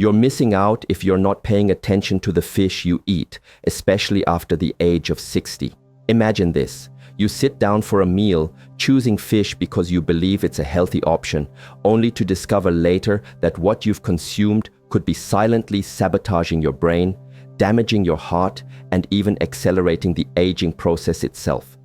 You're missing out if you're not paying attention to the fish you eat, especially after the age of 60. Imagine this. You sit down for a meal, choosing fish because you believe it's a healthy option, only to discover later that what you've consumed could be silently sabotaging your brain, damaging your heart, and even accelerating the aging process itself.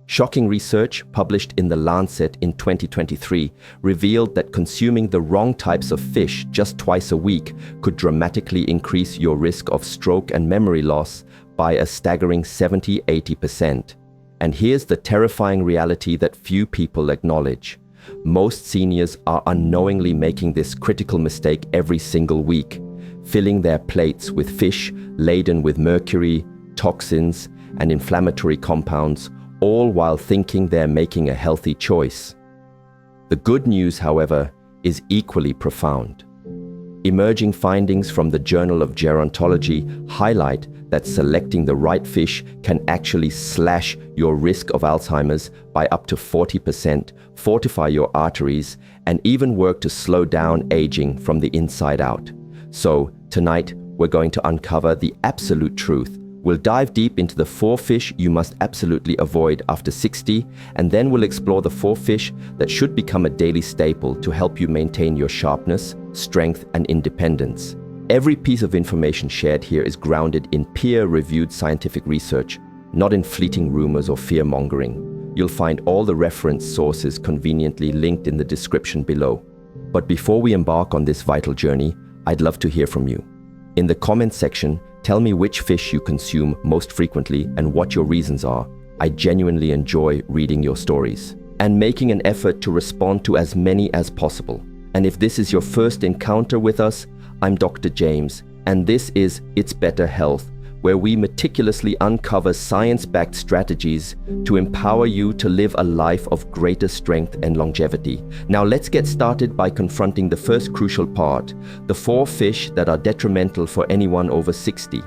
Shocking research published in The Lancet in 2023 revealed that consuming the wrong types of fish just twice a week could dramatically increase your risk of stroke and memory loss by a staggering 70–80%. And here's the terrifying reality that few people acknowledge. Most seniors are unknowingly making this critical mistake every single week, filling their plates with fish laden with mercury, toxins, and inflammatory compounds, all while thinking they're making a healthy choice. The good news, however, is equally profound. Emerging findings from the Journal of Gerontology highlight that selecting the right fish can actually slash your risk of Alzheimer's by up to 40%, fortify your arteries, and even work to slow down aging from the inside out. So, tonight, we're going to uncover the absolute truth. We'll dive deep into the 4 fish you must absolutely avoid after 60, and then we'll explore the 4 fish that should become a daily staple to help you maintain your sharpness, strength, and independence. Every piece of information shared here is grounded in peer-reviewed scientific research, not in fleeting rumors or fear-mongering. You'll find all the reference sources conveniently linked in the description below. But before we embark on this vital journey, I'd love to hear from you. In the comments section, tell me which fish you consume most frequently and what your reasons are. I genuinely enjoy reading your stories and making an effort to respond to as many as possible. And if this is your first encounter with us, I'm Dr. James, and this is It's Better Health, where we meticulously uncover science-backed strategies to empower you to live a life of greater strength and longevity. Now let's get started by confronting the first crucial part, the 4 fish that are detrimental for anyone over 60.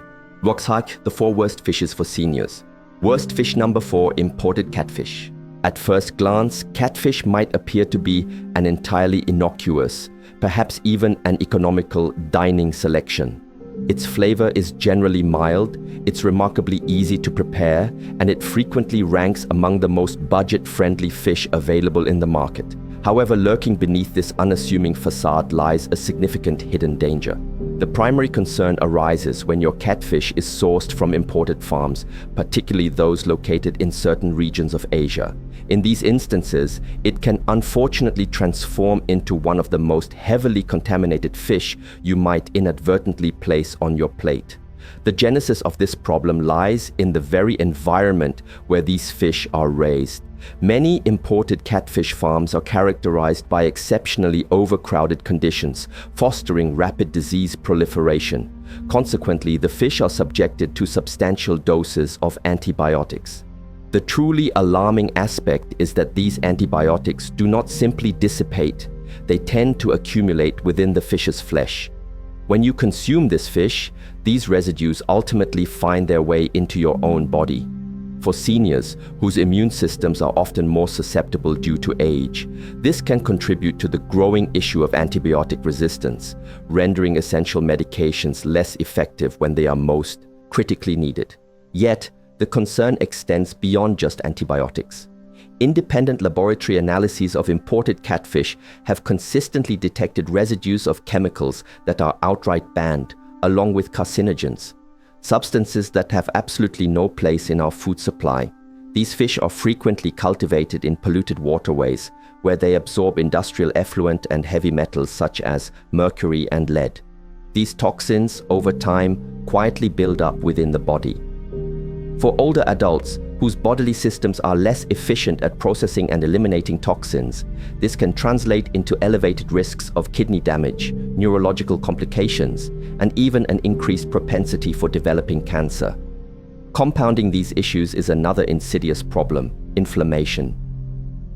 Woxhack, the 4 worst fishes for seniors. Worst fish number 4, imported catfish. At first glance, catfish might appear to be an entirely innocuous, perhaps even an economical dining selection. Its flavor is generally mild, it's remarkably easy to prepare, and it frequently ranks among the most budget-friendly fish available in the market. However, lurking beneath this unassuming facade lies a significant hidden danger. The primary concern arises when your catfish is sourced from imported farms, particularly those located in certain regions of Asia. In these instances, it can unfortunately transform into one of the most heavily contaminated fish you might inadvertently place on your plate. The genesis of this problem lies in the very environment where these fish are raised. Many imported catfish farms are characterized by exceptionally overcrowded conditions, fostering rapid disease proliferation. Consequently, the fish are subjected to substantial doses of antibiotics. The truly alarming aspect is that these antibiotics do not simply dissipate, they tend to accumulate within the fish's flesh. When you consume this fish, these residues ultimately find their way into your own body. For seniors, whose immune systems are often more susceptible due to age, this can contribute to the growing issue of antibiotic resistance, rendering essential medications less effective when they are most critically needed. Yet, the concern extends beyond just antibiotics. Independent laboratory analyses of imported catfish have consistently detected residues of chemicals that are outright banned, along with carcinogens, substances that have absolutely no place in our food supply. These fish are frequently cultivated in polluted waterways, where they absorb industrial effluent and heavy metals such as mercury and lead. These toxins, over time, quietly build up within the body. For older adults, whose bodily systems are less efficient at processing and eliminating toxins, this can translate into elevated risks of kidney damage, neurological complications, and even an increased propensity for developing cancer. Compounding these issues is another insidious problem: inflammation.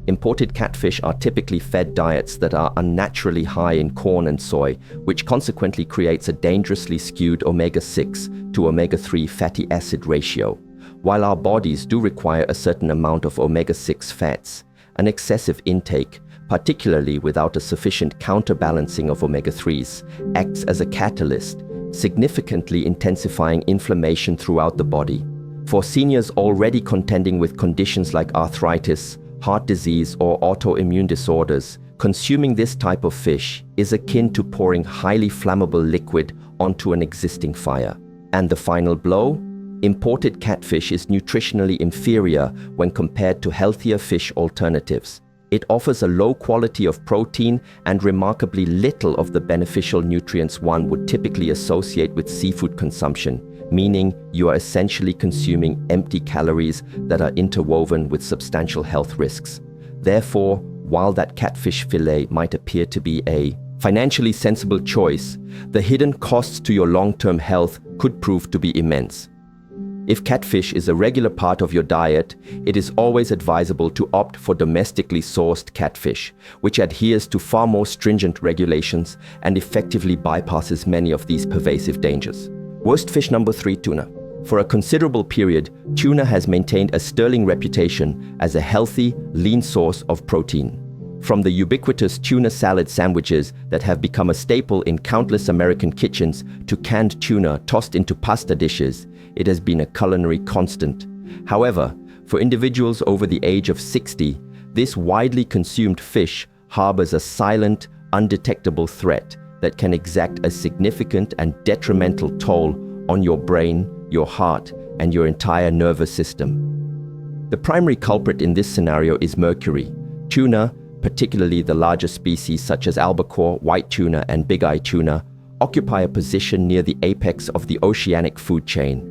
Imported catfish are typically fed diets that are unnaturally high in corn and soy, which consequently creates a dangerously skewed omega-6 to omega-3 fatty acid ratio. While our bodies do require a certain amount of omega-6 fats, an excessive intake, particularly without a sufficient counterbalancing of omega-3s, acts as a catalyst, significantly intensifying inflammation throughout the body. For seniors already contending with conditions like arthritis, heart disease, or autoimmune disorders, consuming this type of fish is akin to pouring highly flammable liquid onto an existing fire. And the final blow? Imported catfish is nutritionally inferior when compared to healthier fish alternatives. It offers a low quality of protein and remarkably little of the beneficial nutrients one would typically associate with seafood consumption, meaning you are essentially consuming empty calories that are interwoven with substantial health risks. Therefore, while that catfish fillet might appear to be a financially sensible choice, the hidden costs to your long-term health could prove to be immense. If catfish is a regular part of your diet, it is always advisable to opt for domestically sourced catfish, which adheres to far more stringent regulations and effectively bypasses many of these pervasive dangers. Worst fish number 3, tuna. For a considerable period, tuna has maintained a sterling reputation as a healthy, lean source of protein. From the ubiquitous tuna salad sandwiches that have become a staple in countless American kitchens to canned tuna tossed into pasta dishes, it has been a culinary constant. However, for individuals over the age of 60, this widely consumed fish harbors a silent, undetectable threat that can exact a significant and detrimental toll on your brain, your heart, and your entire nervous system. The primary culprit in this scenario is mercury. Tuna, particularly the larger species such as albacore, white tuna, and big-eye tuna, occupy a position near the apex of the oceanic food chain.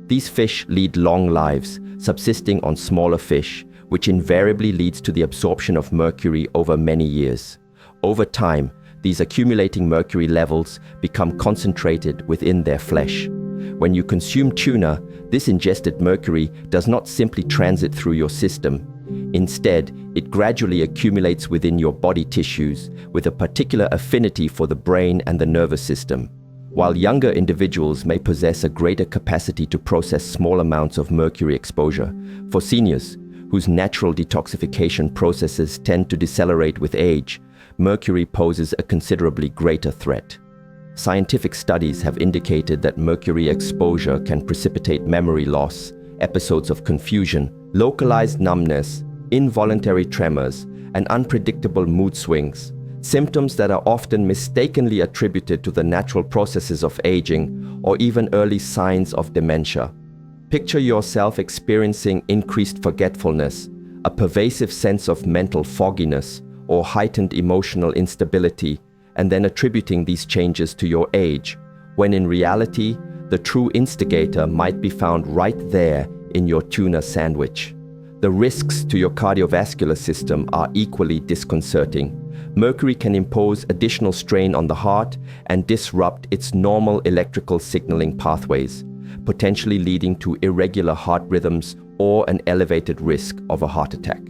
These fish lead long lives, subsisting on smaller fish, which invariably leads to the absorption of mercury over many years. Over time, these accumulating mercury levels become concentrated within their flesh. When you consume tuna, this ingested mercury does not simply transit through your system. Instead, it gradually accumulates within your body tissues with a particular affinity for the brain and the nervous system. While younger individuals may possess a greater capacity to process small amounts of mercury exposure, for seniors, whose natural detoxification processes tend to decelerate with age, mercury poses a considerably greater threat. Scientific studies have indicated that mercury exposure can precipitate memory loss, episodes of confusion, localized numbness, involuntary tremors, and unpredictable mood swings, symptoms that are often mistakenly attributed to the natural processes of aging or even early signs of dementia. Picture yourself experiencing increased forgetfulness, a pervasive sense of mental fogginess, or heightened emotional instability, and then attributing these changes to your age, when in reality, the true instigator might be found right there in your tuna sandwich. The risks to your cardiovascular system are equally disconcerting. Mercury can impose additional strain on the heart and disrupt its normal electrical signaling pathways, potentially leading to irregular heart rhythms or an elevated risk of a heart attack.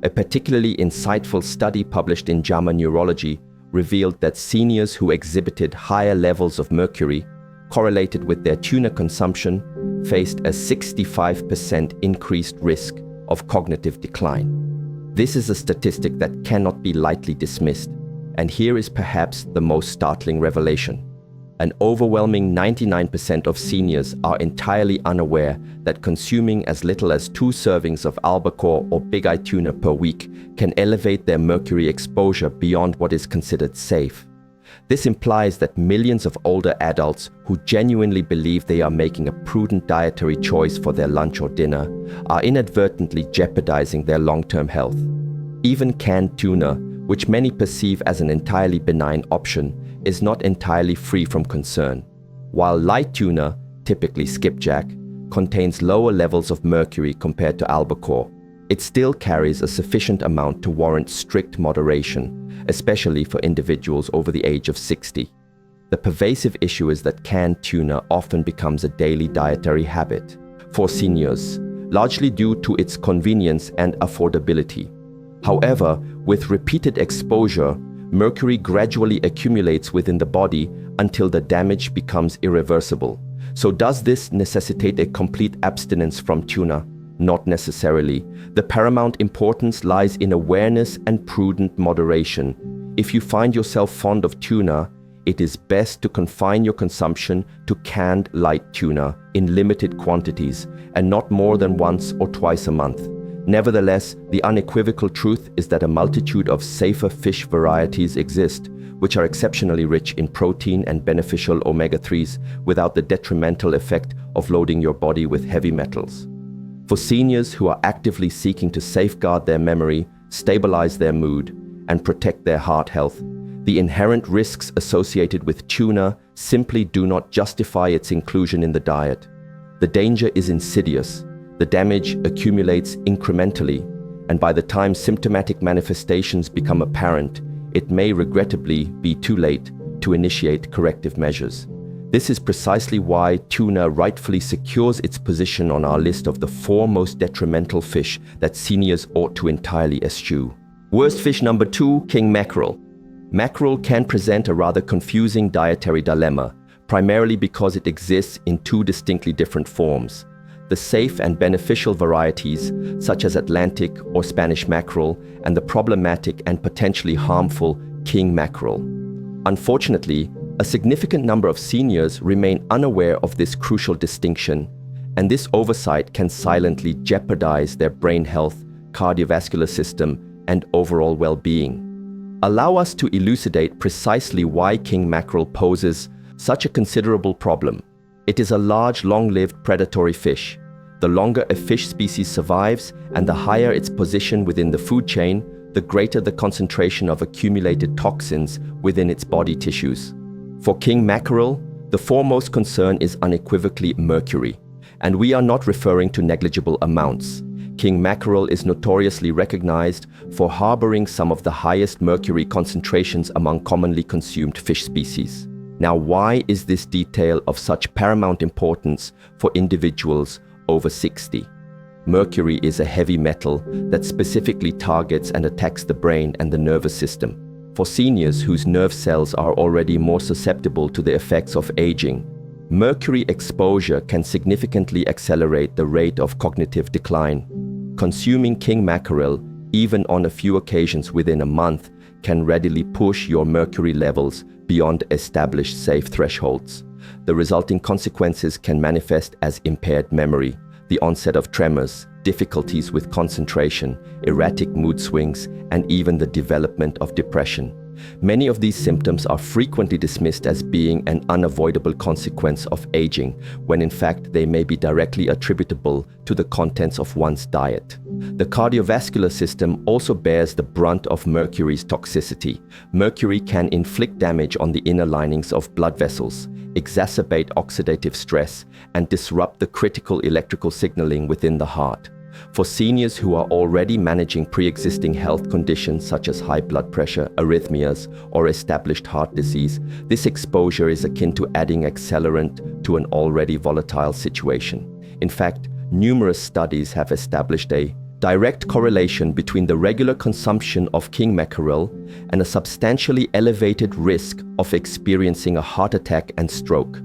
A particularly insightful study published in JAMA Neurology revealed that seniors who exhibited higher levels of mercury correlated with their tuna consumption faced a 65% increased risk of cognitive decline. This is a statistic that cannot be lightly dismissed, and here is perhaps the most startling revelation. An overwhelming 99% of seniors are entirely unaware that consuming as little as 2 servings of albacore or big-eye tuna per week can elevate their mercury exposure beyond what is considered safe. This implies that millions of older adults who genuinely believe they are making a prudent dietary choice for their lunch or dinner are inadvertently jeopardizing their long-term health. Even canned tuna, which many perceive as an entirely benign option, is not entirely free from concern. While light tuna, typically skipjack, contains lower levels of mercury compared to albacore, it still carries a sufficient amount to warrant strict moderation, especially for individuals over the age of 60. The pervasive issue is that canned tuna often becomes a daily dietary habit for seniors, largely due to its convenience and affordability. However, with repeated exposure, mercury gradually accumulates within the body until the damage becomes irreversible. So does this necessitate a complete abstinence from tuna? Not necessarily. The paramount importance lies in awareness and prudent moderation. If you find yourself fond of tuna, it is best to confine your consumption to canned light tuna in limited quantities and not more than once or twice a month. Nevertheless, the unequivocal truth is that a multitude of safer fish varieties exist, which are exceptionally rich in protein and beneficial omega-3s without the detrimental effect of loading your body with heavy metals. For seniors who are actively seeking to safeguard their memory, stabilize their mood, and protect their heart health, the inherent risks associated with tuna simply do not justify its inclusion in the diet. The danger is insidious. The damage accumulates incrementally, and by the time symptomatic manifestations become apparent, it may regrettably be too late to initiate corrective measures. This is precisely why tuna rightfully secures its position on our list of the 4 most detrimental fish that seniors ought to entirely eschew. Worst fish number 2, king mackerel. Mackerel can present a rather confusing dietary dilemma, primarily because it exists in 2 distinctly different forms. The safe and beneficial varieties, such as Atlantic or Spanish mackerel, and the problematic and potentially harmful king mackerel. Unfortunately, a significant number of seniors remain unaware of this crucial distinction, and this oversight can silently jeopardize their brain health, cardiovascular system, and overall well-being. Allow us to elucidate precisely why king mackerel poses such a considerable problem. It is a large, long-lived predatory fish. The longer a fish species survives and the higher its position within the food chain, the greater the concentration of accumulated toxins within its body tissues. For king mackerel, the foremost concern is unequivocally mercury, and we are not referring to negligible amounts. King mackerel is notoriously recognized for harboring some of the highest mercury concentrations among commonly consumed fish species. Now, why is this detail of such paramount importance for individuals over 60? Mercury is a heavy metal that specifically targets and attacks the brain and the nervous system. For seniors whose nerve cells are already more susceptible to the effects of aging, mercury exposure can significantly accelerate the rate of cognitive decline. Consuming king mackerel, even on a few occasions within a month, can readily push your mercury levels beyond established safe thresholds. The resulting consequences can manifest as impaired memory, the onset of tremors, difficulties with concentration, erratic mood swings, and even the development of depression. Many of these symptoms are frequently dismissed as being an unavoidable consequence of aging, when in fact they may be directly attributable to the contents of one's diet. The cardiovascular system also bears the brunt of mercury's toxicity. Mercury can inflict damage on the inner linings of blood vessels, exacerbate oxidative stress, and disrupt the critical electrical signaling within the heart. For seniors who are already managing pre-existing health conditions such as high blood pressure, arrhythmias, or established heart disease, this exposure is akin to adding accelerant to an already volatile situation. In fact, numerous studies have established a direct correlation between the regular consumption of king mackerel and a substantially elevated risk of experiencing a heart attack and stroke.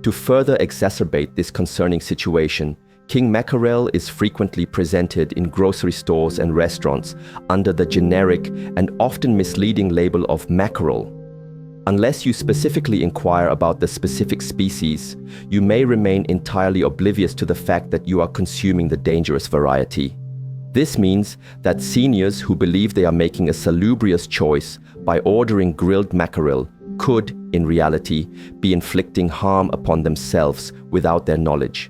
To further exacerbate this concerning situation, king mackerel is frequently presented in grocery stores and restaurants under the generic and often misleading label of mackerel. Unless you specifically inquire about the specific species, you may remain entirely oblivious to the fact that you are consuming the dangerous variety. This means that seniors who believe they are making a salubrious choice by ordering grilled mackerel could, in reality, be inflicting harm upon themselves without their knowledge.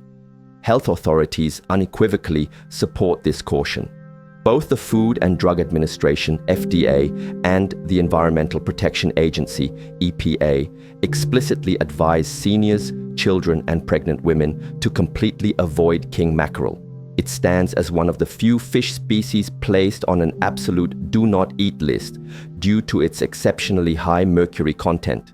Health authorities unequivocally support this caution. Both the Food and Drug Administration, FDA, and the Environmental Protection Agency, EPA, explicitly advise seniors, children, and pregnant women to completely avoid king mackerel. It stands as one of the few fish species placed on an absolute do not eat list due to its exceptionally high mercury content.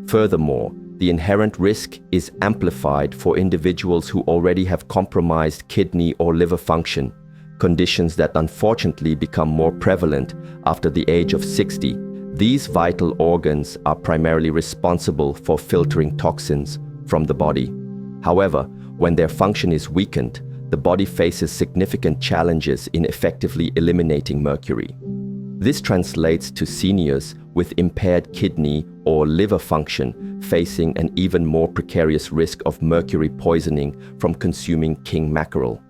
Furthermore, the inherent risk is amplified for individuals who already have compromised kidney or liver function, conditions that unfortunately become more prevalent after the age of 60. These vital organs are primarily responsible for filtering toxins from the body. However, when their function is weakened, the body faces significant challenges in effectively eliminating mercury. This translates to seniors with impaired kidney or liver function facing an even more precarious risk of mercury poisoning from consuming king mackerel.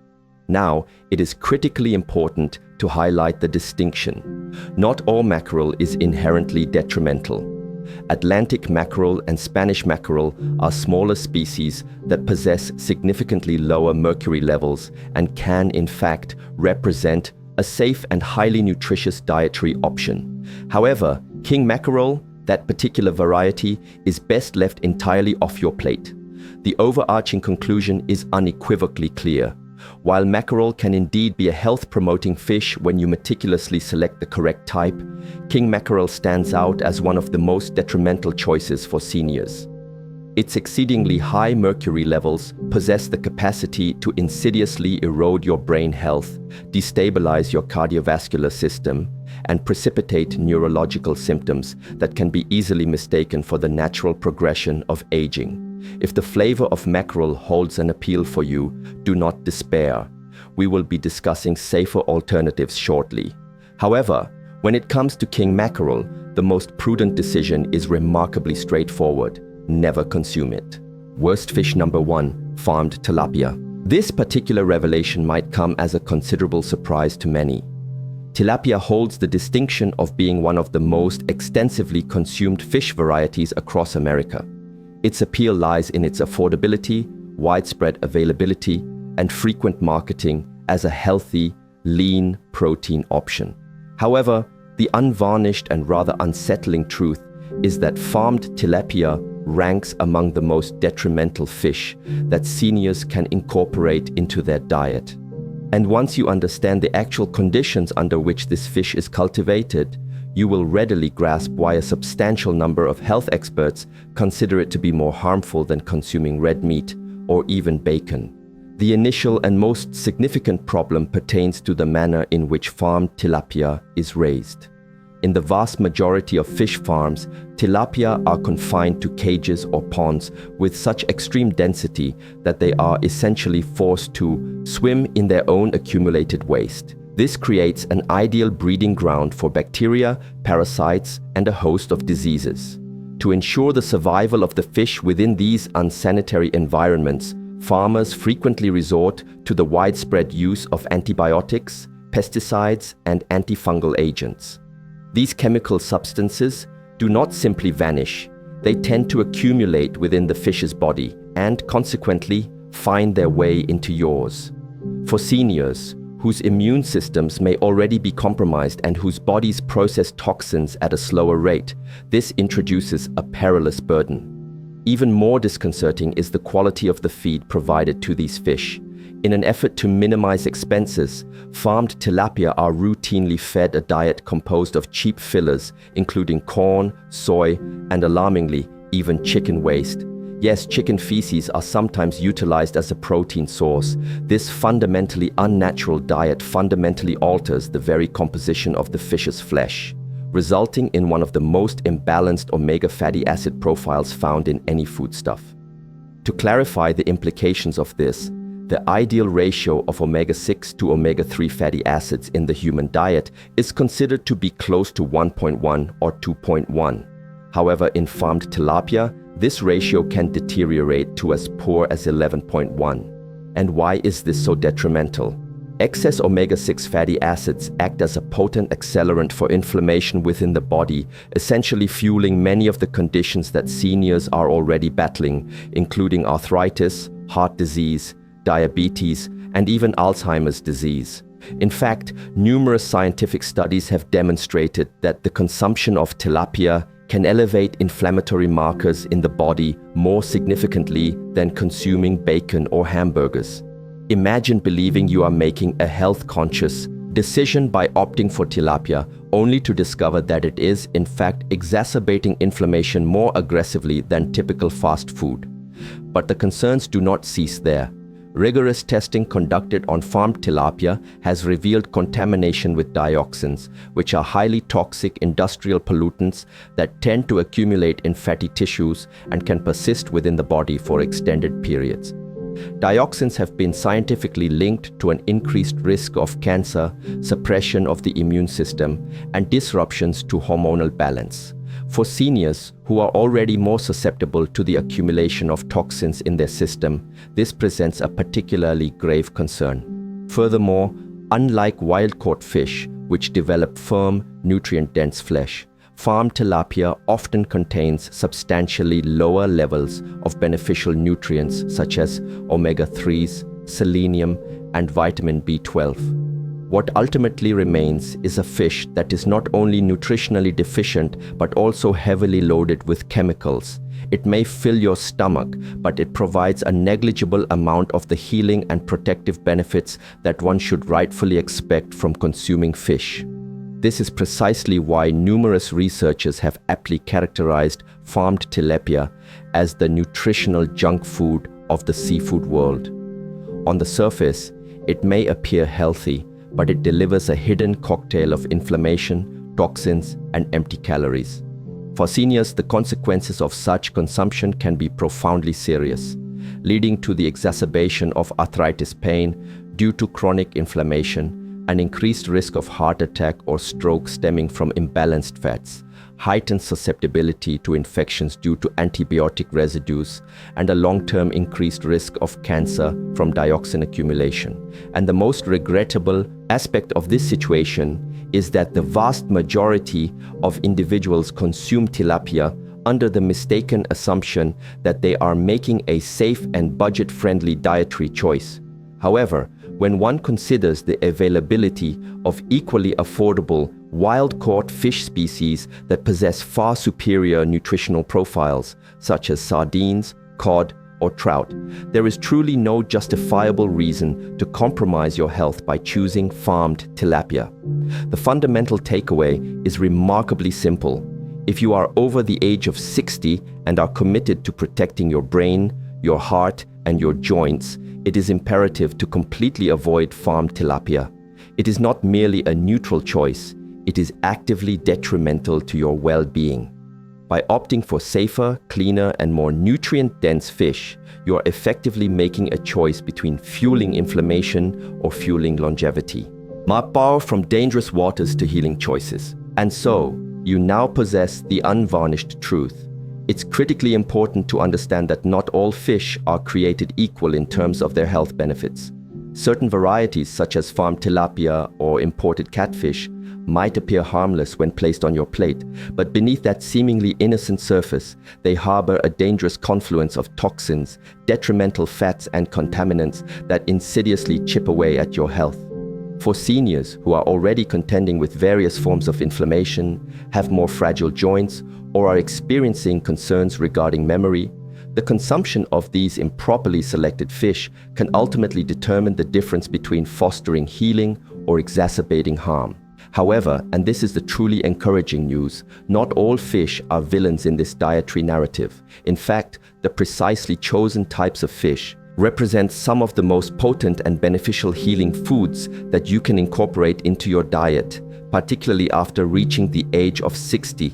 Now, it is critically important to highlight the distinction. Not all mackerel is inherently detrimental. Atlantic mackerel and Spanish mackerel are smaller species that possess significantly lower mercury levels and can, in fact, represent a safe and highly nutritious dietary option. However, king mackerel, that particular variety, is best left entirely off your plate. The overarching conclusion is unequivocally clear. While mackerel can indeed be a health-promoting fish when you meticulously select the correct type, king mackerel stands out as one of the most detrimental choices for seniors. Its exceedingly high mercury levels possess the capacity to insidiously erode your brain health, destabilize your cardiovascular system, and precipitate neurological symptoms that can be easily mistaken for the natural progression of aging. If the flavor of mackerel holds an appeal for you, do not despair. We will be discussing safer alternatives shortly. However, when it comes to king mackerel, the most prudent decision is remarkably straightforward. Never consume it. Worst fish number 1, farmed tilapia. This particular revelation might come as a considerable surprise to many. Tilapia holds the distinction of being one of the most extensively consumed fish varieties across America. Its appeal lies in its affordability, widespread availability, and frequent marketing as a healthy, lean protein option. However, the unvarnished and rather unsettling truth is that farmed tilapia ranks among the most detrimental fish that seniors can incorporate into their diet. And once you understand the actual conditions under which this fish is cultivated, you will readily grasp why a substantial number of health experts consider it to be more harmful than consuming red meat or even bacon. The initial and most significant problem pertains to the manner in which farmed tilapia is raised. In the vast majority of fish farms, tilapia are confined to cages or ponds with such extreme density that they are essentially forced to swim in their own accumulated waste. This creates an ideal breeding ground for bacteria, parasites, and a host of diseases. To ensure the survival of the fish within these unsanitary environments, farmers frequently resort to the widespread use of antibiotics, pesticides, and antifungal agents. These chemical substances do not simply vanish, they tend to accumulate within the fish's body and, consequently, find their way into yours. For seniors, whose immune systems may already be compromised and whose bodies process toxins at a slower rate, this introduces a perilous burden. Even more disconcerting is the quality of the feed provided to these fish. In an effort to minimize expenses, farmed tilapia are routinely fed a diet composed of cheap fillers, including corn, soy, and alarmingly, even chicken waste. Yes, chicken feces are sometimes utilized as a protein source. This fundamentally unnatural diet fundamentally alters the very composition of the fish's flesh, resulting in one of the most imbalanced omega fatty acid profiles found in any foodstuff. To clarify the implications of this, the ideal ratio of omega-6 to omega-3 fatty acids in the human diet is considered to be close to 1.1 or 2.1. However, in farmed tilapia, this ratio can deteriorate to as poor as 11.1. And why is this so detrimental? Excess omega-6 fatty acids act as a potent accelerant for inflammation within the body, essentially fueling many of the conditions that seniors are already battling, including arthritis, heart disease, diabetes, and even Alzheimer's disease. In fact, numerous scientific studies have demonstrated that the consumption of tilapia can elevate inflammatory markers in the body more significantly than consuming bacon or hamburgers. Imagine believing you are making a health-conscious decision by opting for tilapia, only to discover that it is, in fact, exacerbating inflammation more aggressively than typical fast food. But the concerns do not cease there. Rigorous testing conducted on farmed tilapia has revealed contamination with dioxins, which are highly toxic industrial pollutants that tend to accumulate in fatty tissues and can persist within the body for extended periods. Dioxins have been scientifically linked to an increased risk of cancer, suppression of the immune system, and disruptions to hormonal balance. For seniors who are already more susceptible to the accumulation of toxins in their system, this presents a particularly grave concern. Furthermore, unlike wild-caught fish, which develop firm, nutrient-dense flesh, farmed tilapia often contains substantially lower levels of beneficial nutrients such as omega-3s, selenium, and vitamin B12. What ultimately remains is a fish that is not only nutritionally deficient but also heavily loaded with chemicals. It may fill your stomach, but it provides a negligible amount of the healing and protective benefits that one should rightfully expect from consuming fish. This is precisely why numerous researchers have aptly characterized farmed tilapia as the nutritional junk food of the seafood world. On the surface, it may appear healthy, but it delivers a hidden cocktail of inflammation, toxins, and empty calories. For seniors, the consequences of such consumption can be profoundly serious, leading to the exacerbation of arthritis pain due to chronic inflammation, an increased risk of heart attack or stroke stemming from imbalanced fats, heightened susceptibility to infections due to antibiotic residues, and a long-term increased risk of cancer from dioxin accumulation. And the most regrettable aspect of this situation is that the vast majority of individuals consume tilapia under the mistaken assumption that they are making a safe and budget-friendly dietary choice. However, when one considers the availability of equally affordable wild-caught fish species that possess far superior nutritional profiles, such as sardines, cod, or trout, there is truly no justifiable reason to compromise your health by choosing farmed tilapia. The fundamental takeaway is remarkably simple. If you are over the age of 60 and are committed to protecting your brain, your heart, and your joints, it is imperative to completely avoid farmed tilapia. It is not merely a neutral choice, it is actively detrimental to your well-being. By opting for safer, cleaner, and more nutrient-dense fish, you are effectively making a choice between fueling inflammation or fueling longevity. Mapao from dangerous waters to healing choices. And so, you now possess the unvarnished truth. It's critically important to understand that not all fish are created equal in terms of their health benefits. Certain varieties, such as farmed tilapia or imported catfish, might appear harmless when placed on your plate, but beneath that seemingly innocent surface, they harbor a dangerous confluence of toxins, detrimental fats, and contaminants that insidiously chip away at your health. For seniors who are already contending with various forms of inflammation, have more fragile joints, or are experiencing concerns regarding memory, the consumption of these improperly selected fish can ultimately determine the difference between fostering healing or exacerbating harm. However, and this is the truly encouraging news, not all fish are villains in this dietary narrative. In fact, the precisely chosen types of fish represent some of the most potent and beneficial healing foods that you can incorporate into your diet, particularly after reaching the age of 60.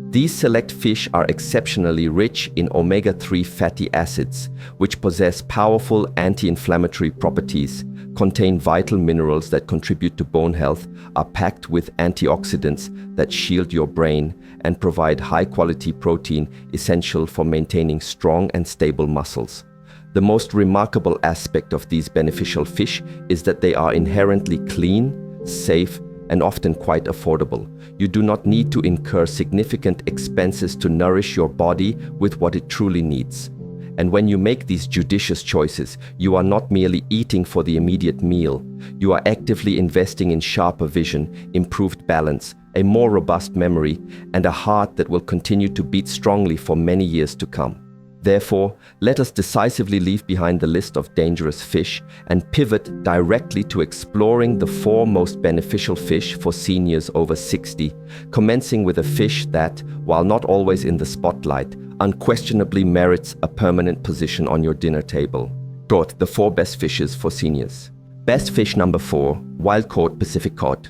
These select fish are exceptionally rich in omega-3 fatty acids, which possess powerful anti-inflammatory properties, contain vital minerals that contribute to bone health, are packed with antioxidants that shield your brain, and provide high-quality protein essential for maintaining strong and stable muscles. The most remarkable aspect of these beneficial fish is that they are inherently clean, safe, and often quite affordable. You do not need to incur significant expenses to nourish your body with what it truly needs. And when you make these judicious choices, you are not merely eating for the immediate meal. You are actively investing in sharper vision, improved balance, a more robust memory, and a heart that will continue to beat strongly for many years to come. Therefore, let us decisively leave behind the list of dangerous fish and pivot directly to exploring the 4 most beneficial fish for seniors over 60, commencing with a fish that, while not always in the spotlight, unquestionably merits a permanent position on your dinner table. Brought the 4 best fishes for seniors. Best fish number 4, wild-caught Pacific cod.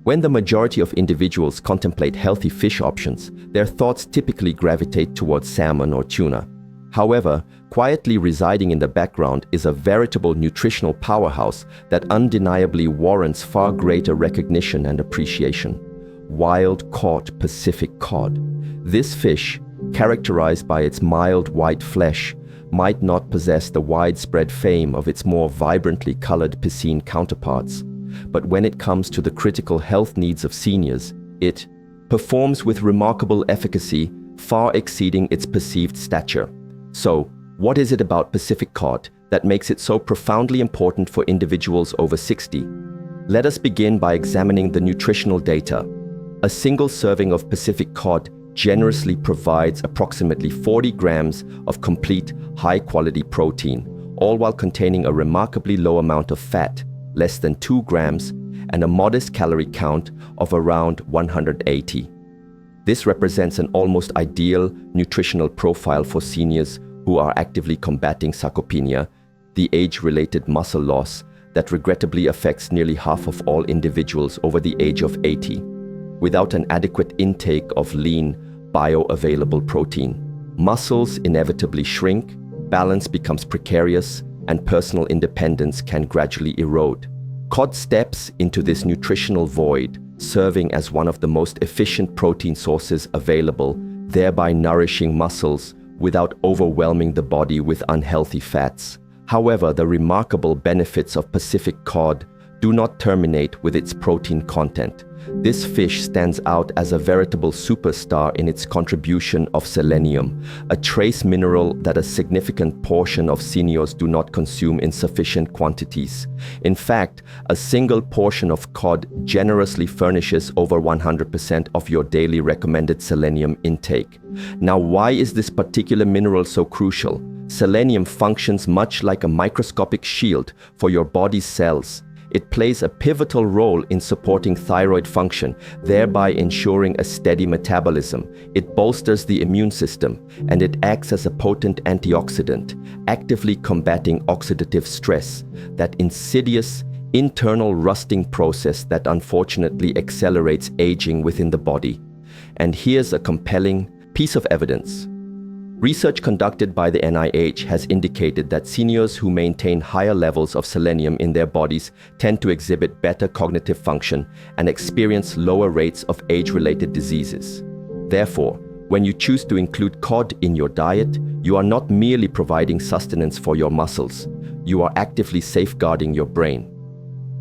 When the majority of individuals contemplate healthy fish options, their thoughts typically gravitate towards salmon or tuna. However, Quietly residing in the background is a veritable nutritional powerhouse that undeniably warrants far greater recognition and appreciation. Wild-caught Pacific cod. This fish, characterized by its mild white flesh, might not possess the widespread fame of its more vibrantly colored piscine counterparts. But when it comes to the critical health needs of seniors, it performs with remarkable efficacy, far exceeding its perceived stature. So, what is it about Pacific cod that makes it so profoundly important for individuals over 60? Let us begin by examining the nutritional data. A single serving of Pacific cod generously provides approximately 40 grams of complete, high-quality protein, all while containing a remarkably low amount of fat, less than 2 grams, and a modest calorie count of around 180. This represents an almost ideal nutritional profile for seniors who are actively combating sarcopenia, the age-related muscle loss that regrettably affects nearly half of all individuals over the age of 80. Without an adequate intake of lean, bioavailable protein, muscles inevitably shrink, balance becomes precarious, and personal independence can gradually erode. Cod steps into this nutritional void, serving as one of the most efficient protein sources available, thereby nourishing muscles without overwhelming the body with unhealthy fats. However, the remarkable benefits of Pacific cod do not terminate with its protein content. This fish stands out as a veritable superstar in its contribution of selenium, a trace mineral that a significant portion of seniors do not consume in sufficient quantities. In fact, a single portion of cod generously furnishes over 100% of your daily recommended selenium intake. Now, why is this particular mineral so crucial? Selenium functions much like a microscopic shield for your body's cells. It plays a pivotal role in supporting thyroid function, thereby ensuring a steady metabolism. It bolsters the immune system, and it acts as a potent antioxidant, actively combating oxidative stress, that insidious, internal rusting process that unfortunately accelerates aging within the body. And here's a compelling piece of evidence. Research conducted by the NIH has indicated that seniors who maintain higher levels of selenium in their bodies tend to exhibit better cognitive function and experience lower rates of age-related diseases. Therefore, when you choose to include cod in your diet, you are not merely providing sustenance for your muscles, you are actively safeguarding your brain.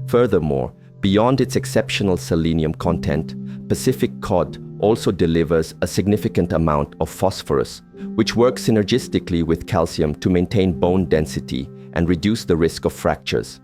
Furthermore, beyond its exceptional selenium content, Pacific cod also delivers a significant amount of phosphorus, which works synergistically with calcium to maintain bone density and reduce the risk of fractures.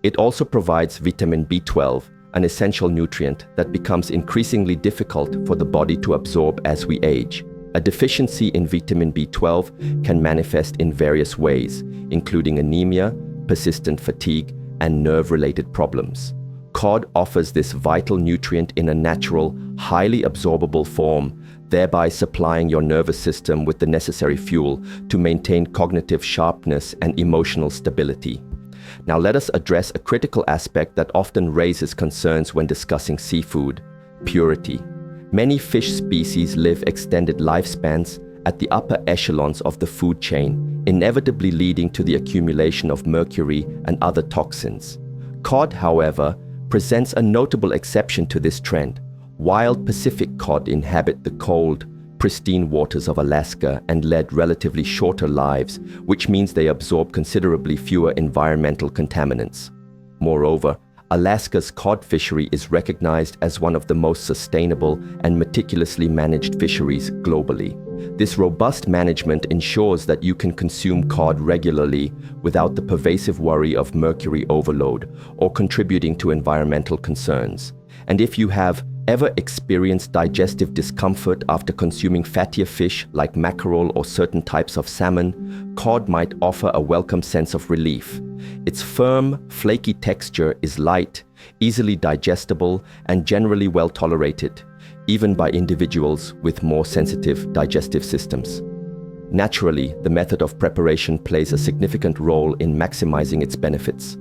It also provides vitamin B12, an essential nutrient that becomes increasingly difficult for the body to absorb as we age. A deficiency in vitamin B12 can manifest in various ways, including anemia, persistent fatigue, and nerve-related problems. Cod offers this vital nutrient in a natural, highly absorbable form, thereby supplying your nervous system with the necessary fuel to maintain cognitive sharpness and emotional stability. Now let us address a critical aspect that often raises concerns when discussing seafood: purity. Many fish species live extended lifespans at the upper echelons of the food chain, inevitably leading to the accumulation of mercury and other toxins. Cod, however, presents a notable exception to this trend. Wild Pacific cod inhabit the cold, pristine waters of Alaska and lead relatively shorter lives, which means they absorb considerably fewer environmental contaminants. Moreover, Alaska's cod fishery is recognized as one of the most sustainable and meticulously managed fisheries globally. This robust management ensures that you can consume cod regularly without the pervasive worry of mercury overload or contributing to environmental concerns. And if you have ever experienced digestive discomfort after consuming fattier fish like mackerel or certain types of salmon, cod might offer a welcome sense of relief. Its firm, flaky texture is light, easily digestible, and generally well tolerated, even by individuals with more sensitive digestive systems. Naturally, the method of preparation plays a significant role in maximizing its benefits.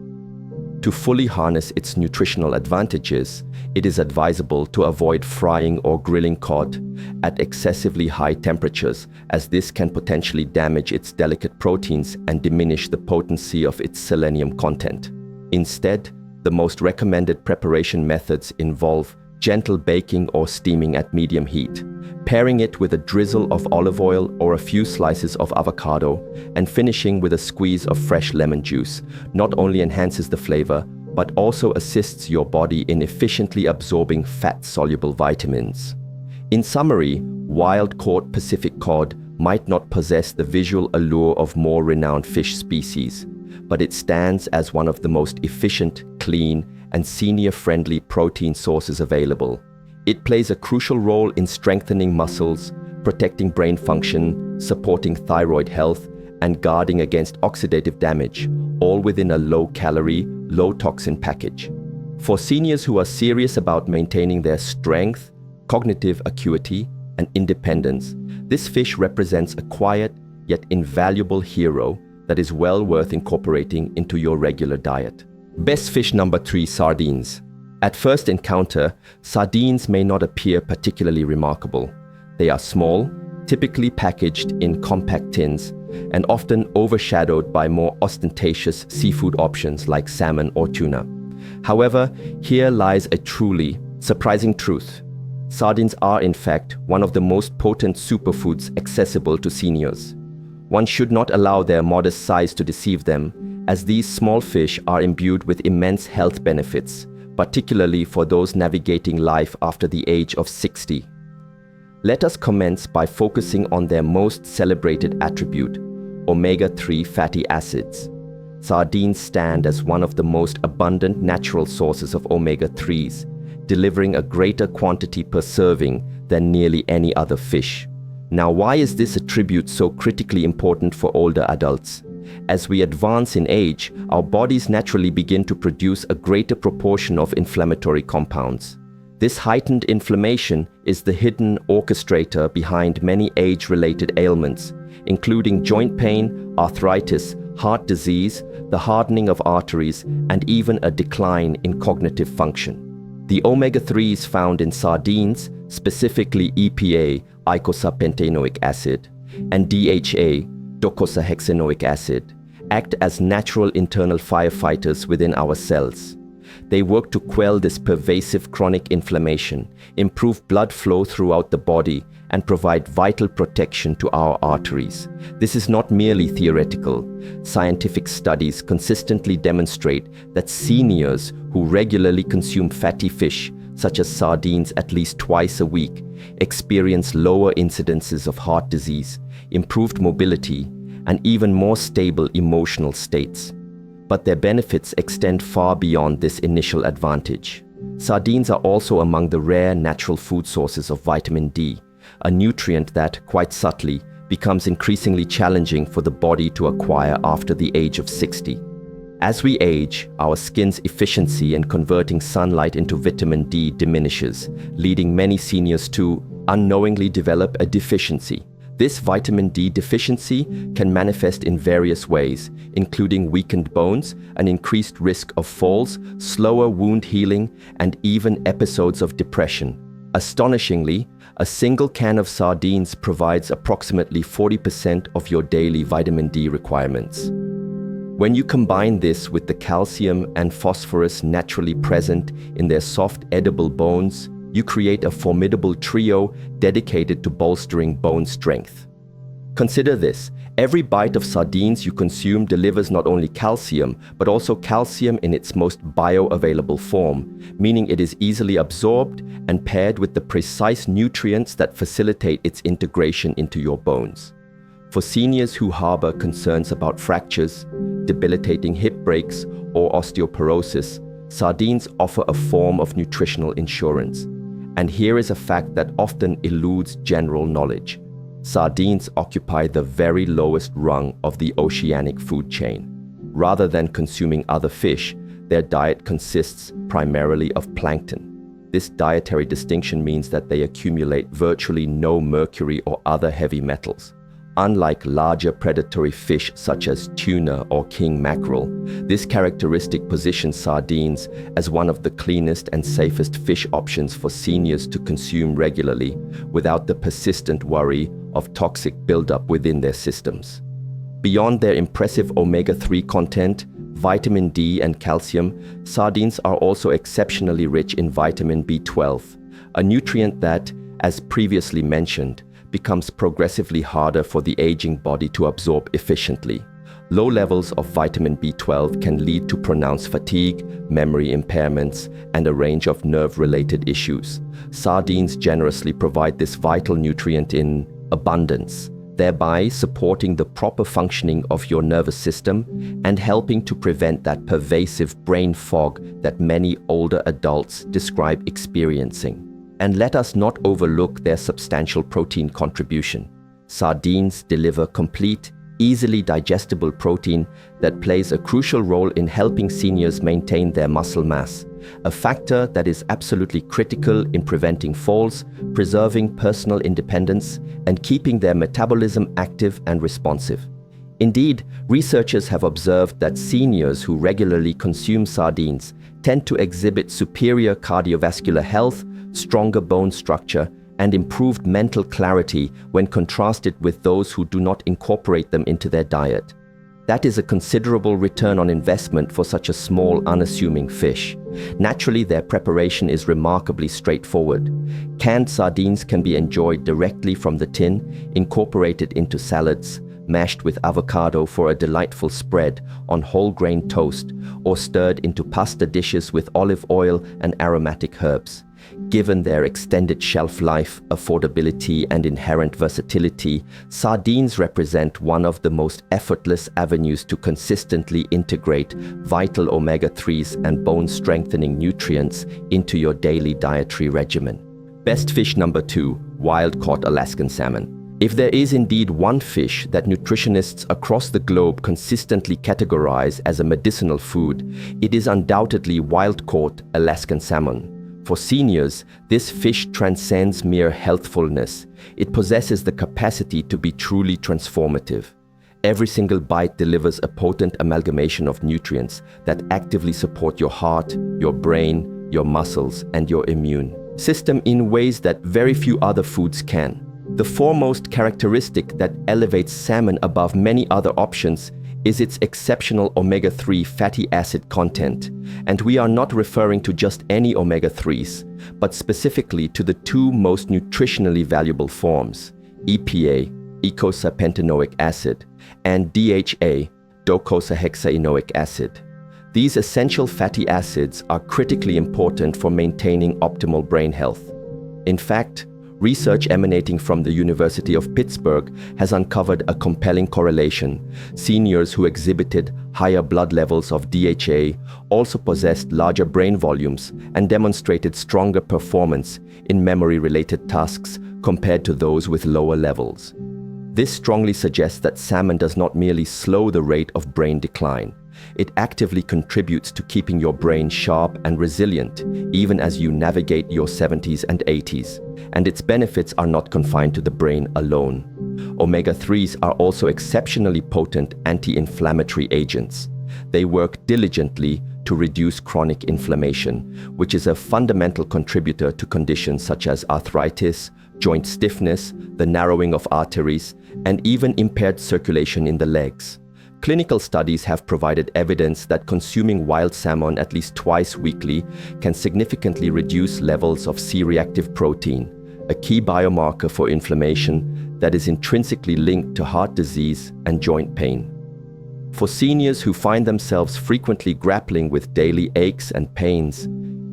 To fully harness its nutritional advantages, it is advisable to avoid frying or grilling cod at excessively high temperatures, as this can potentially damage its delicate proteins and diminish the potency of its selenium content. Instead, the most recommended preparation methods involve gentle baking or steaming at medium heat, pairing it with a drizzle of olive oil or a few slices of avocado, and finishing with a squeeze of fresh lemon juice. Not only enhances the flavor, but also assists your body in efficiently absorbing fat-soluble vitamins. In summary, wild-caught Pacific cod might not possess the visual allure of more renowned fish species, but it stands as one of the most efficient, clean, and senior-friendly protein sources available. It plays a crucial role in strengthening muscles, protecting brain function, supporting thyroid health, and guarding against oxidative damage, all within a low-calorie, low-toxin package. For seniors who are serious about maintaining their strength, cognitive acuity, and independence, this fish represents a quiet yet invaluable hero that is well worth incorporating into your regular diet. Best fish number 3, sardines. At first encounter, sardines may not appear particularly remarkable. They are small, typically packaged in compact tins, and often overshadowed by more ostentatious seafood options like salmon or tuna. However, here lies a truly surprising truth. Sardines are, in fact, one of the most potent superfoods accessible to seniors. One should not allow their modest size to deceive them, as these small fish are imbued with immense health benefits, particularly for those navigating life after the age of 60. Let us commence by focusing on their most celebrated attribute, omega-3 fatty acids. Sardines stand as one of the most abundant natural sources of omega-3s, delivering a greater quantity per serving than nearly any other fish. Now, why is this attribute so critically important for older adults? As we advance in age, our bodies naturally begin to produce a greater proportion of inflammatory compounds. This heightened inflammation is the hidden orchestrator behind many age-related ailments, including joint pain, arthritis, heart disease, the hardening of arteries, and even a decline in cognitive function. The omega-3s found in sardines, specifically EPA, eicosapentaenoic acid, and DHA, docosahexaenoic acid, act as natural internal firefighters within our cells. They work to quell this pervasive chronic inflammation, improve blood flow throughout the body, and provide vital protection to our arteries. This is not merely theoretical. Scientific studies consistently demonstrate that seniors who regularly consume fatty fish, such as sardines at least twice a week, experience lower incidences of heart disease, improved mobility, and even more stable emotional states. But their benefits extend far beyond this initial advantage. Sardines are also among the rare natural food sources of vitamin D, a nutrient that, quite subtly, becomes increasingly challenging for the body to acquire after the age of 60. As we age, our skin's efficiency in converting sunlight into vitamin D diminishes, leading many seniors to unknowingly develop a deficiency. This vitamin D deficiency can manifest in various ways, including weakened bones, an increased risk of falls, slower wound healing, and even episodes of depression. Astonishingly, a single can of sardines provides approximately 40% of your daily vitamin D requirements. When you combine this with the calcium and phosphorus naturally present in their soft, edible bones, you create a formidable trio dedicated to bolstering bone strength. Consider this: every bite of sardines you consume delivers not only calcium, but also calcium in its most bioavailable form, meaning it is easily absorbed and paired with the precise nutrients that facilitate its integration into your bones. For seniors who harbor concerns about fractures, debilitating hip breaks, or osteoporosis, sardines offer a form of nutritional insurance. And here is a fact that often eludes general knowledge. Sardines occupy the very lowest rung of the oceanic food chain. Rather than consuming other fish, their diet consists primarily of plankton. This dietary distinction means that they accumulate virtually no mercury or other heavy metals. Unlike larger predatory fish such as tuna or king mackerel, this characteristic positions sardines as one of the cleanest and safest fish options for seniors to consume regularly without the persistent worry of toxic buildup within their systems. Beyond their impressive omega-3 content, vitamin D and calcium, sardines are also exceptionally rich in vitamin B12, a nutrient that, as previously mentioned, becomes progressively harder for the aging body to absorb efficiently. Low levels of vitamin B12 can lead to pronounced fatigue, memory impairments, and a range of nerve-related issues. Sardines generously provide this vital nutrient in abundance, thereby supporting the proper functioning of your nervous system and helping to prevent that pervasive brain fog that many older adults describe experiencing. And let us not overlook their substantial protein contribution. Sardines deliver complete, easily digestible protein that plays a crucial role in helping seniors maintain their muscle mass, a factor that is absolutely critical in preventing falls, preserving personal independence, and keeping their metabolism active and responsive. Indeed, researchers have observed that seniors who regularly consume sardines tend to exhibit superior cardiovascular health, stronger bone structure, and improved mental clarity when contrasted with those who do not incorporate them into their diet. That is a considerable return on investment for such a small, unassuming fish. Naturally, their preparation is remarkably straightforward. Canned sardines can be enjoyed directly from the tin, incorporated into salads, mashed with avocado for a delightful spread on whole grain toast, or stirred into pasta dishes with olive oil and aromatic herbs. Given their extended shelf life, affordability, and inherent versatility, sardines represent one of the most effortless avenues to consistently integrate vital omega-3s and bone-strengthening nutrients into your daily dietary regimen. Best fish number 2, wild-caught Alaskan salmon. If there is indeed one fish that nutritionists across the globe consistently categorize as a medicinal food, it is undoubtedly wild-caught Alaskan salmon. For seniors, this fish transcends mere healthfulness. It possesses the capacity to be truly transformative. Every single bite delivers a potent amalgamation of nutrients that actively support your heart, your brain, your muscles, and your immune system in ways that very few other foods can. The foremost characteristic that elevates salmon above many other options is its exceptional omega-3 fatty acid content. And we are not referring to just any omega-3s, but specifically to the two most nutritionally valuable forms, EPA, eicosapentaenoic acid, and DHA, docosahexaenoic acid. These essential fatty acids are critically important for maintaining optimal brain health. In fact, research emanating from the University of Pittsburgh has uncovered a compelling correlation. Seniors who exhibited higher blood levels of DHA also possessed larger brain volumes and demonstrated stronger performance in memory-related tasks compared to those with lower levels. This strongly suggests that salmon does not merely slow the rate of brain decline. It actively contributes to keeping your brain sharp and resilient, even as you navigate your 70s and 80s. And its benefits are not confined to the brain alone. Omega-3s are also exceptionally potent anti-inflammatory agents. They work diligently to reduce chronic inflammation, which is a fundamental contributor to conditions such as arthritis, joint stiffness, the narrowing of arteries, and even impaired circulation in the legs. Clinical studies have provided evidence that consuming wild salmon at least twice weekly can significantly reduce levels of C-reactive protein, a key biomarker for inflammation that is intrinsically linked to heart disease and joint pain. For seniors who find themselves frequently grappling with daily aches and pains,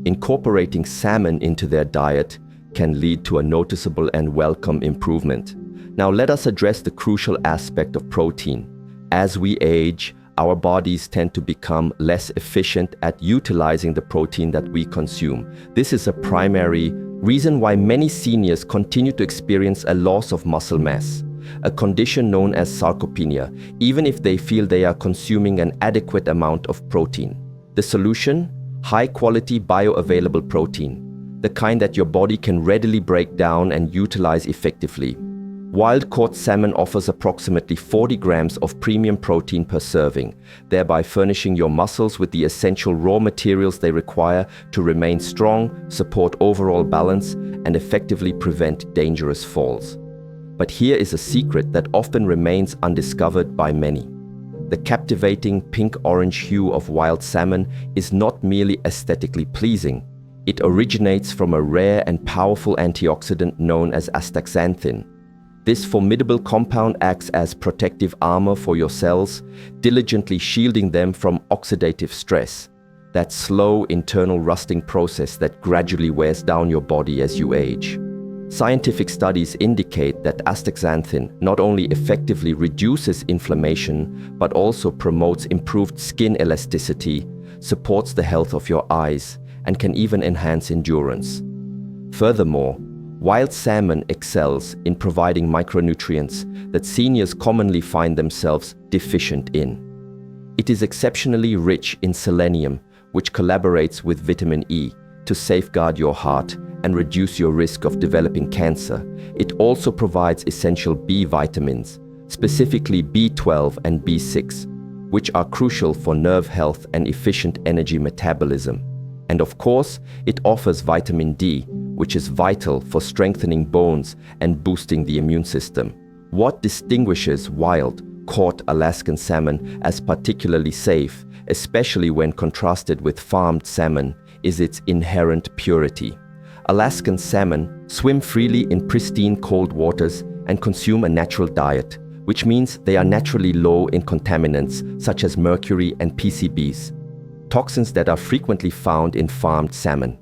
incorporating salmon into their diet can lead to a noticeable and welcome improvement. Now let us address the crucial aspect of protein. As we age, our bodies tend to become less efficient at utilizing the protein that we consume. This is a primary reason why many seniors continue to experience a loss of muscle mass, a condition known as sarcopenia, even if they feel they are consuming an adequate amount of protein. The solution? High-quality bioavailable protein, the kind that your body can readily break down and utilize effectively. Wild-caught salmon offers approximately 40 grams of premium protein per serving, thereby furnishing your muscles with the essential raw materials they require to remain strong, support overall balance, and effectively prevent dangerous falls. But here is a secret that often remains undiscovered by many. The captivating pink-orange hue of wild salmon is not merely aesthetically pleasing. It originates from a rare and powerful antioxidant known as astaxanthin. This formidable compound acts as protective armor for your cells, diligently shielding them from oxidative stress, that slow internal rusting process that gradually wears down your body as you age. Scientific studies indicate that astaxanthin not only effectively reduces inflammation, but also promotes improved skin elasticity, supports the health of your eyes, and can even enhance endurance. Furthermore, wild salmon excels in providing micronutrients that seniors commonly find themselves deficient in. It is exceptionally rich in selenium, which collaborates with vitamin E to safeguard your heart and reduce your risk of developing cancer. It also provides essential B vitamins, specifically B12 and B6, which are crucial for nerve health and efficient energy metabolism. And of course, it offers vitamin D, which is vital for strengthening bones and boosting the immune system. What distinguishes wild-caught Alaskan salmon as particularly safe, especially when contrasted with farmed salmon, is its inherent purity. Alaskan salmon swim freely in pristine cold waters and consume a natural diet, which means they are naturally low in contaminants such as mercury and PCBs, toxins that are frequently found in farmed salmon.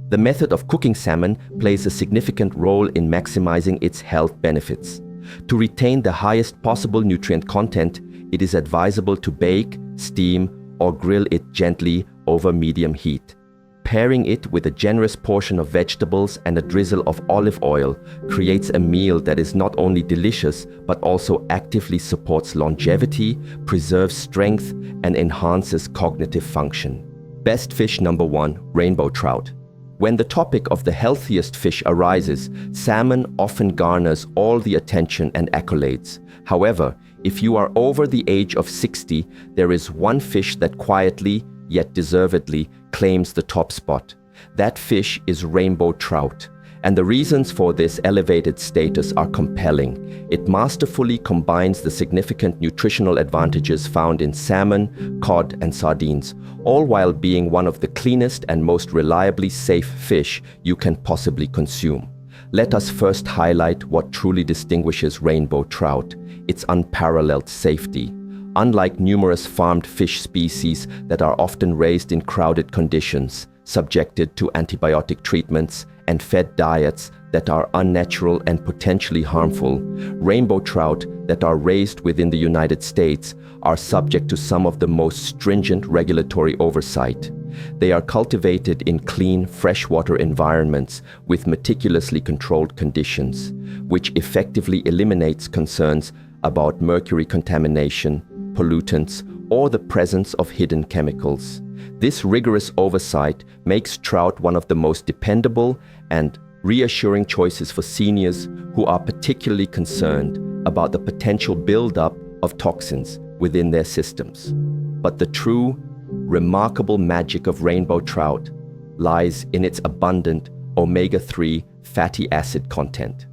The method of cooking salmon plays a significant role in maximizing its health benefits. To retain the highest possible nutrient content, it is advisable to bake, steam, or grill it gently over medium heat. Pairing it with a generous portion of vegetables and a drizzle of olive oil creates a meal that is not only delicious but also actively supports longevity, preserves strength, and enhances cognitive function. Best fish number 1, rainbow trout. When the topic of the healthiest fish arises, salmon often garners all the attention and accolades. However, if you are over the age of 60, there is one fish that quietly, yet deservedly, claims the top spot. That fish is rainbow trout. And the reasons for this elevated status are compelling. It masterfully combines the significant nutritional advantages found in salmon, cod, and sardines, all while being one of the cleanest and most reliably safe fish you can possibly consume. Let us first highlight what truly distinguishes rainbow trout: its unparalleled safety. Unlike numerous farmed fish species that are often raised in crowded conditions, subjected to antibiotic treatments, and fed diets that are unnatural and potentially harmful, rainbow trout that are raised within the United States are subject to some of the most stringent regulatory oversight. They are cultivated in clean, freshwater environments with meticulously controlled conditions, which effectively eliminates concerns about mercury contamination, pollutants, or the presence of hidden chemicals. This rigorous oversight makes trout one of the most dependable and reassuring choices for seniors who are particularly concerned about the potential buildup of toxins within their systems. But the true, remarkable magic of rainbow trout lies in its abundant omega-3 fatty acid content.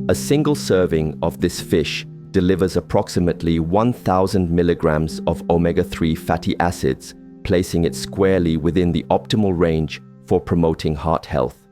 A single serving of this fish delivers approximately 1,000 milligrams of omega-3 fatty acids, placing it squarely within the optimal range for promoting heart health.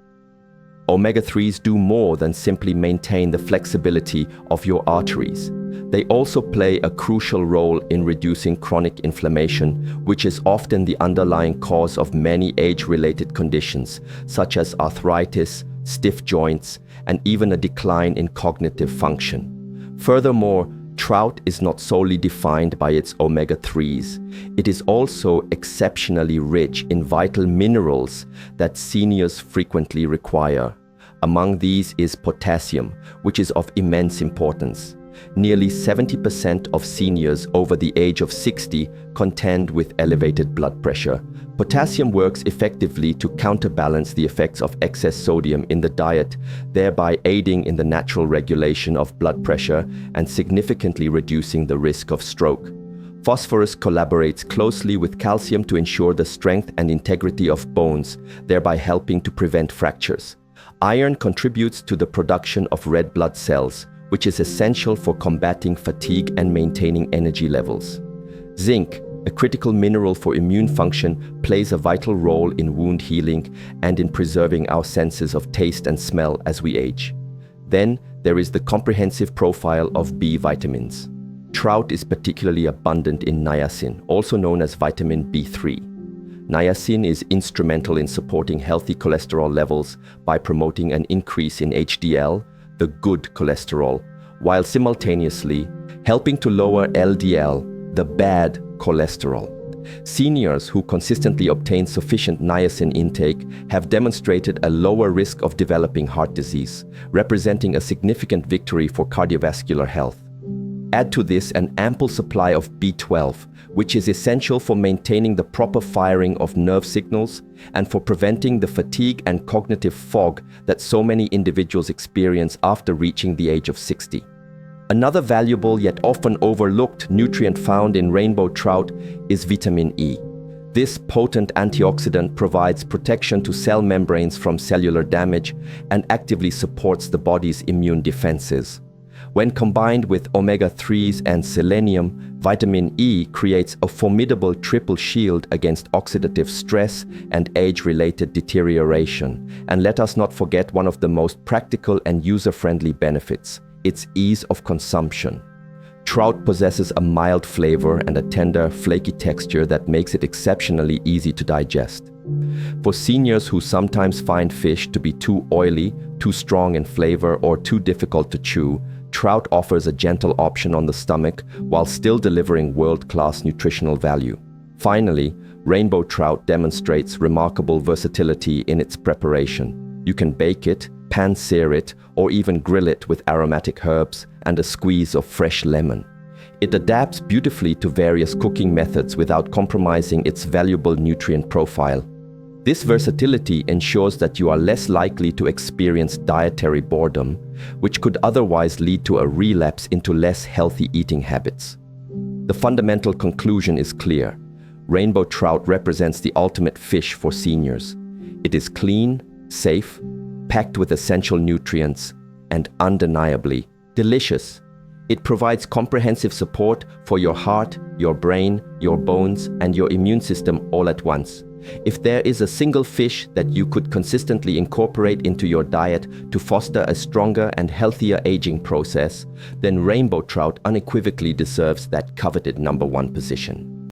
Omega-3s do more than simply maintain the flexibility of your arteries. They also play a crucial role in reducing chronic inflammation, which is often the underlying cause of many age-related conditions, such as arthritis, stiff joints, and even a decline in cognitive function. Furthermore, trout is not solely defined by its omega-3s. It is also exceptionally rich in vital minerals that seniors frequently require. Among these is potassium, which is of immense importance. Nearly 70% of seniors over the age of 60 contend with elevated blood pressure. Potassium works effectively to counterbalance the effects of excess sodium in the diet, thereby aiding in the natural regulation of blood pressure and significantly reducing the risk of stroke. Phosphorus collaborates closely with calcium to ensure the strength and integrity of bones, thereby helping to prevent fractures. Iron contributes to the production of red blood cells, which is essential for combating fatigue and maintaining energy levels. Zinc, a critical mineral for immune function, plays a vital role in wound healing and in preserving our senses of taste and smell as we age. Then there is the comprehensive profile of B vitamins. Trout is particularly abundant in niacin, also known as vitamin B3. Niacin is instrumental in supporting healthy cholesterol levels by promoting an increase in HDL, the good cholesterol, while simultaneously helping to lower LDL, the bad cholesterol. Seniors who consistently obtain sufficient niacin intake have demonstrated a lower risk of developing heart disease, representing a significant victory for cardiovascular health. Add to this an ample supply of B12, which is essential for maintaining the proper firing of nerve signals and for preventing the fatigue and cognitive fog that so many individuals experience after reaching the age of 60. Another valuable yet often overlooked nutrient found in rainbow trout is vitamin E. This potent antioxidant provides protection to cell membranes from cellular damage and actively supports the body's immune defenses. When combined with omega-3s and selenium, vitamin E creates a formidable triple shield against oxidative stress and age-related deterioration. And let us not forget one of the most practical and user-friendly benefits: its ease of consumption. Trout possesses a mild flavor and a tender, flaky texture that makes it exceptionally easy to digest. For seniors who sometimes find fish to be too oily, too strong in flavor, or too difficult to chew, trout offers a gentle option on the stomach while still delivering world-class nutritional value. Finally, rainbow trout demonstrates remarkable versatility in its preparation. You can bake it, pan-sear it, or even grill it with aromatic herbs and a squeeze of fresh lemon. It adapts beautifully to various cooking methods without compromising its valuable nutrient profile. This versatility ensures that you are less likely to experience dietary boredom, which could otherwise lead to a relapse into less healthy eating habits. The fundamental conclusion is clear. Rainbow trout represents the ultimate fish for seniors. It is clean, safe, packed with essential nutrients, and undeniably delicious. It provides comprehensive support for your heart, your brain, your bones, and your immune system all at once. If there is a single fish that you could consistently incorporate into your diet to foster a stronger and healthier aging process, then rainbow trout unequivocally deserves that coveted #1 position.